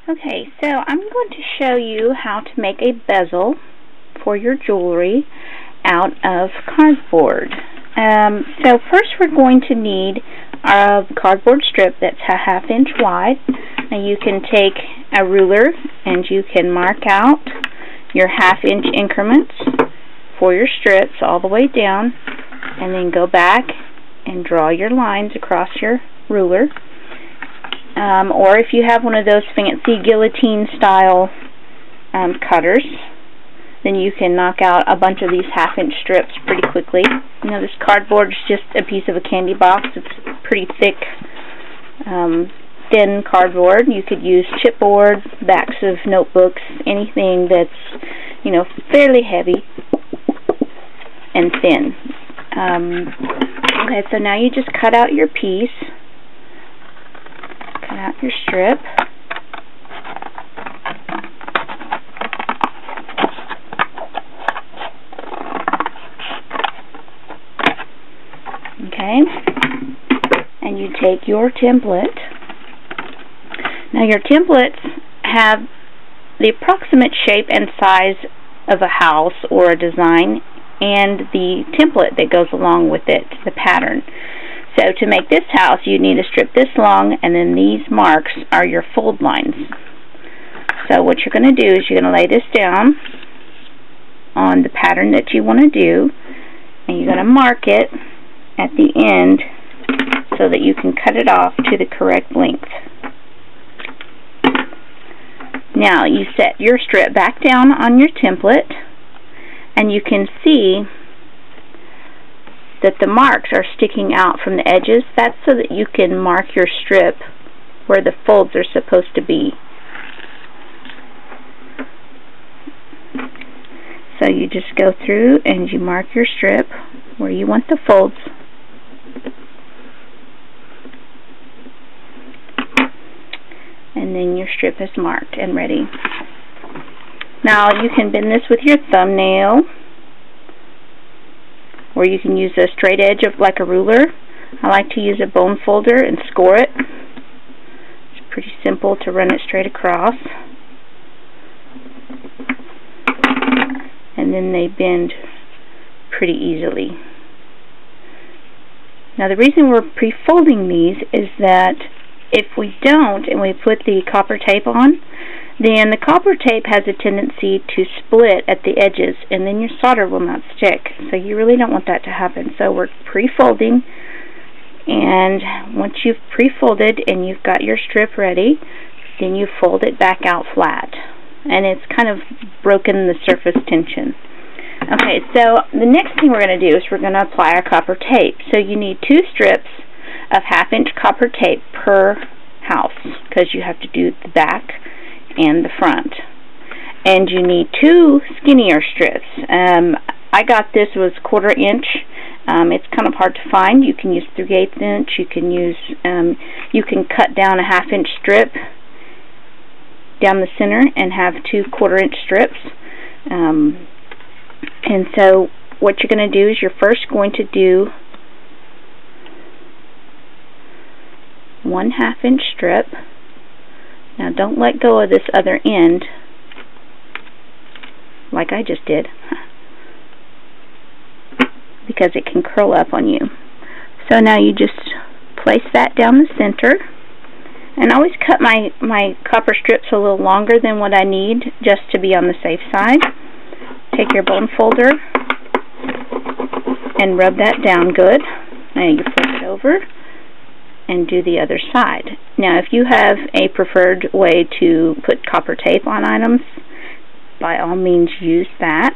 Okay, so I'm going to show you how to make a bezel for your jewelry out of cardboard. So first we're going to need a cardboard strip that's a 1/2 inch wide. Now you can take a ruler and you can mark out your 1/2 inch increments for your strips all the way down, and then go back and draw your lines across your ruler. Or if you have one of those fancy guillotine style cutters, then you can knock out a bunch of these 1/2 inch strips pretty quickly. You know, this cardboard is just a piece of a candy box. It's pretty thick, thin cardboard. You could use chipboard, backs of notebooks, anything that's, you know, fairly heavy and thin. Okay, so now you just cut out your piece. Cut out your strip. Okay, and you take your template. Now your templates have the approximate shape and size of a house or a design, and the template that goes along with it, the pattern. So to make this house, you need a strip this long, and then these marks are your fold lines. So what you're going to do is you're going to lay this down on the pattern that you want to do, and you're going to mark it at the end so that you can cut it off to the correct length. Now you set your strip back down on your template, and you can see that the marks are sticking out from the edges. That's so that you can mark your strip where the folds are supposed to be. So you just go through and you mark your strip where you want the folds. And then your strip is marked and ready. Now you can bend this with your thumbnail, or you can use a straight edge of like a ruler. I like to use a bone folder and score it. It's pretty simple to run it straight across. And then they bend pretty easily. Now the reason we're pre-folding these is that if we don't and we put the copper tape on, then the copper tape has a tendency to split at the edges, and then your solder will not stick. So you really don't want that to happen. So we're pre-folding, and once you've pre-folded and you've got your strip ready, then you fold it back out flat, and it's kind of broken the surface tension. Okay, so the next thing we're going to do is we're going to apply our copper tape. So you need 2 strips of 1/2 inch copper tape per house, because you have to do the back and the front. And you need 2 skinnier strips. I got this was 1/4 inch. It's kind of hard to find. You can use 3/8 inch. You can use you can cut down a 1/2 inch strip down the center and have 2 1/4 inch strips. And so what you're going to do is you're first going to do 1 1/2 inch strip. Now don't let go of this other end like I just did, because it can curl up on you. So now you just place that down the center, and I always cut my copper strips a little longer than what I need, just to be on the safe side. Take your bone folder and rub that down good. Now you flip it over and do the other side. Now if you have a preferred way to put copper tape on items, by all means use that.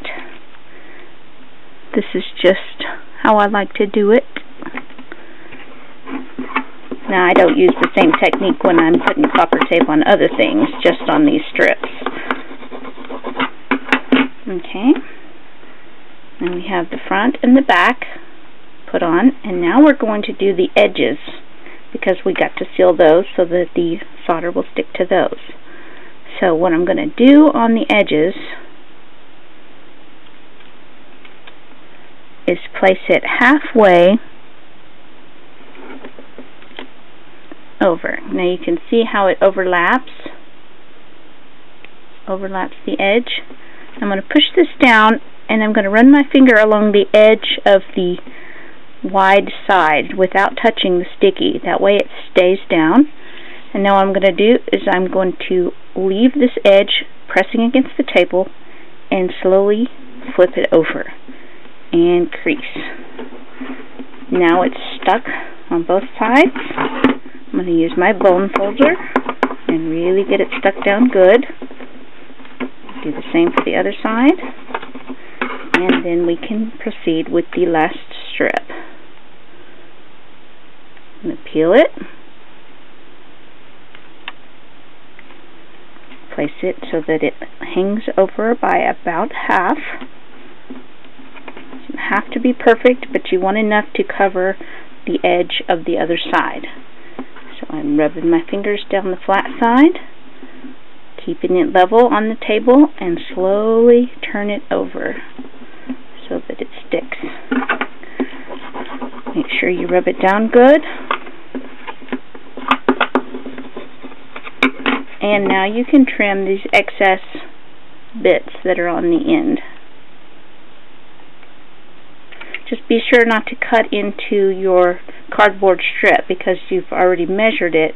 This is just how I like to do it. Now I don't use the same technique when I'm putting copper tape on other things, just on these strips. Okay, and we have the front and the back put on, and now we're going to do the edges, because we got to seal those so that the solder will stick to those. So what I'm going to do on the edges is place it halfway over. Now you can see how it overlaps. overlaps the edge. I'm going to push this down, and I'm going to run my finger along the edge of the wide side without touching the sticky. That way it stays down. And now what I'm going to do is I'm going to leave this edge pressing against the table and slowly flip it over and crease. Now it's stuck on both sides. I'm going to use my bone folder and really get it stuck down good. Do the same for the other side. And then we can proceed with the last strip. I'm going to peel it. Place it so that it hangs over by about half. It doesn't have to be perfect, but you want enough to cover the edge of the other side. So I'm rubbing my fingers down the flat side, keeping it level on the table, and slowly turn it over so that it sticks. Make sure you rub it down good. And now you can trim these excess bits that are on the end. Just be sure not to cut into your cardboard strip because you've already measured it,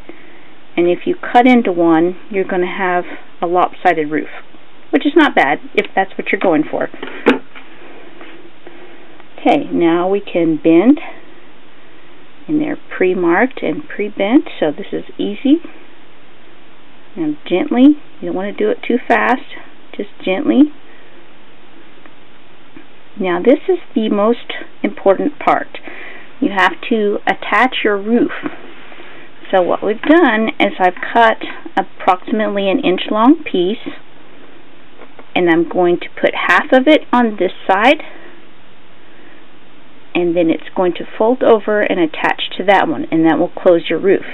and if you cut into one, you're going to have a lopsided roof, which is not bad if that's what you're going for. Okay, now we can bend, and they're pre-marked and pre-bent, so this is easy. And gently, you don't want to do it too fast, just gently. Now this is the most important part. You have to attach your roof. So what we've done is I've cut approximately an inch long piece, and I'm going to put half of it on this side, and then it's going to fold over and attach to that one, and that will close your roof.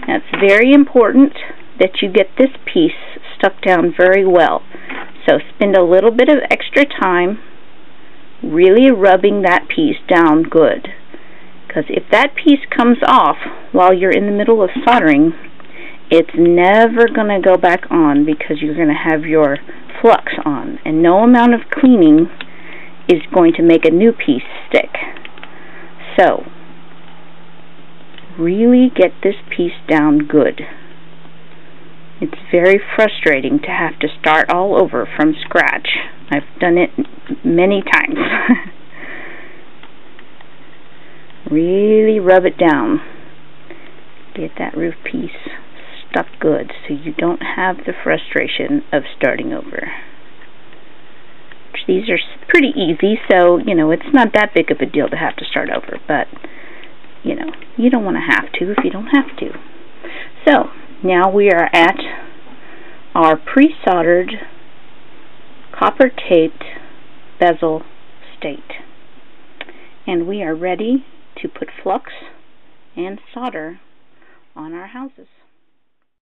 Now it's very important that you get this piece stuck down very well. So spend a little bit of extra time really rubbing that piece down good. Because if that piece comes off while you're in the middle of soldering, it's never going to go back on because you're going to have your flux on. And no amount of cleaning is going to make a new piece stick. So, really get this piece down good. It's very frustrating to have to start all over from scratch. I've done it many times. Really rub it down. Get that roof piece stuck good so you don't have the frustration of starting over. These are pretty easy, so, you know, it's not that big of a deal to have to start over, but, you know, you don't want to have to if you don't have to. So, now we are at our pre-soldered, copper-taped bezel state. And we are ready to put flux and solder on our houses.